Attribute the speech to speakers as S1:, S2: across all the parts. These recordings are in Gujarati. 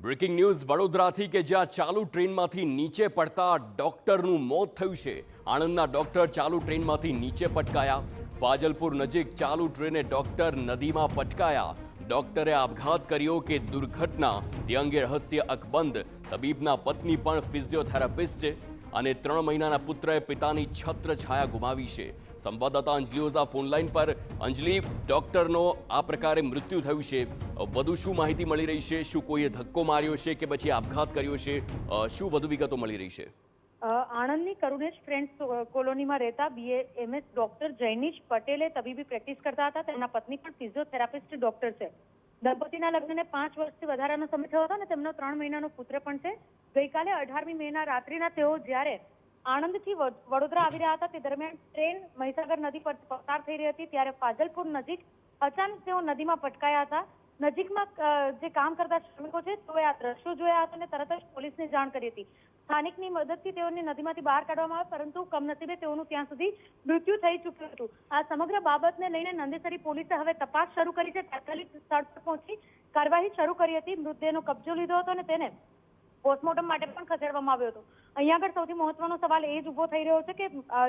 S1: બ્રેકિંગ ન્યૂઝ વડોદરાથી કે જ્યાં ચાલુ ટ્રેનમાંથી નીચે પડતા ડોક્ટરનું મોત થયું છે। આણંદના ડોક્ટર ચાલુ ટ્રેનમાંથી નીચે પટકાયા। ફાજલપુર નજીક ચાલુ ટ્રેને ડોક્ટર નદીમાં પટકાયા। ડોક્ટરે આપઘાત કર્યો કે દુર્ઘટના તે અંગે રહસ્ય અકબંધ। તબીબના પત્ની પણ ફિઝિયોથેરાપિસ્ટ છે અને 3 મહિનાના પુત્રએ પિતાની છત્રછાયા ગુમાવી છે। સંવાદદાતા અંજલિ ઓઝા ફોનલાઈન પર। અંજલિ, ડોક્ટરનો આ પ્રકારે મૃત્યુ થયું છે, વધુ શું માહિતી મળી રહી છે? શું કોઈએ ધક્કો માર્યો છે કે પછી આપઘાત કર્યો છે? શું વધુ વિગતો મળી રહી છે?
S2: આણંદની કરુણેશ ફ્રેન્ડ્સ કોલોનીમાં રહેતા BAMS ડોક્ટર જૈનિશ પટેલે તબીબી પ્રેક્ટિસ કરતા હતા। તેમના પત્ની પણ ફિઝિયોથેરાપિસ્ટ ડોક્ટર છે। દંપતીના લગ્નને 5 વર્ષથી વધારાનો સમય થયો હતો અને તેમનો 3 મહિનાનો પુત્ર પણ છે। ગઈકાલે 18મી મેના રાત્રિના તેઓ જ્યારે આણંદથી વડોદરા આવી રહ્યા હતા તે દરમિયાન ટ્રેન મહીસાગર નદી પર પસાર થઈ રહી હતી ત્યારે ફાજલપુર નજીક અચાનક તેઓ નદીમાં પટકાયા હતા। નજીકમાં જે કામ કરતા શ્રમિકો છે તેઓએ આ દ્રશ્યો જોયા હતા અને તરત જ પોલીસને જાણ કરી હતી। સ્થાનિકની મદદથી તેઓને નદીમાંથી બહાર કાઢવામાં આવ્યા, પરંતુ કમનસીબે તેઓનું ત્યાં સુધી મૃત્યુ થઈ ચૂક્યું હતું। આ સમગ્ર બાબતને લઈને નંદેસરી પોલીસે હવે તપાસ શરૂ કરી છે। તાત્કાલિક સ્થળ પર પહોંચી કાર્યવાહી શરૂ કરી હતી। મૃતદેહનો કબજો લીધો હતો અને તેને પોસ્ટમોર્ટમ માટે પણ ખસેડવામાં આવ્યો હતો। અહીંયા આગળ સૌથી મહત્વનો સવાલ એ જ ઉભો થઈ રહ્યો છે કે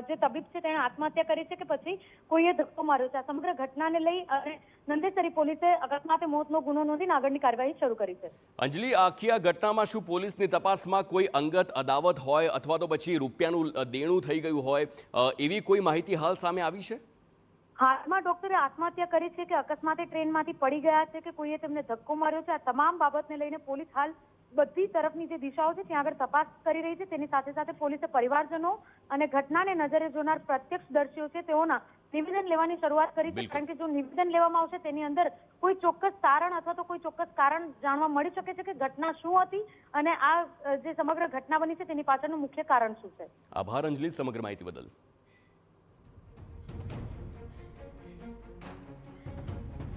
S2: જે તબીબ છે તેણે આત્મહત્યા કરી છે કે પછી કોઈએ ધક્કો માર્યો છે। આ સમગ્ર ઘટનાને લઈ અને નંદેસરી પોલીસે અકસ્માતે મોતનો ગુનો નોંધીને આગળની કાર્યવાહી શરૂ કરી છે।
S1: અંજલિ, આખી આ ઘટનામાં શું પોલીસની તપાસમાં કોઈ અંગત અદાવત હોય અથવા તો પછી રૂપિયાનું દેણું થઈ ગયું હોય, એવી કોઈ માહિતી હાલ સામે આવી છે?
S2: હાલમાં ડોક્ટરે આત્મહત્યા કરી છે કે અકસ્માતે ટ્રેનમાંથી પડી ગયા છે કે કોઈએ તેમને ધક્કો માર્યો છે, આ તમામ બાબતને લઈને પોલીસ હાલ બધી તરફની જે દિશાઓ છે ત્યાં આગળ તપાસ કરી રહી છે। તેની સાથે સાથે પોલીસે પરિવારજનો અને ઘટનાને નજરે જોનાર પ્રત્યક્ષદર્શીઓ છે તેઓના નિવેદન લેવાની શરૂઆત કરી છે, કારણ કે જો નિવેદન લેવામાં આવશે તેની અંદર કોઈ ચોક્કસ તારણ અથવા તો કોઈ ચોક્કસ કારણ જાણવા મળી શકે છે કે ઘટના શું હતી અને આ જે સમગ્ર ઘટના બની છે તેની પાછળનું મુખ્ય કારણ શું છે।
S1: આભાર અંજલિ સમગ્ર માહિતી બદલ।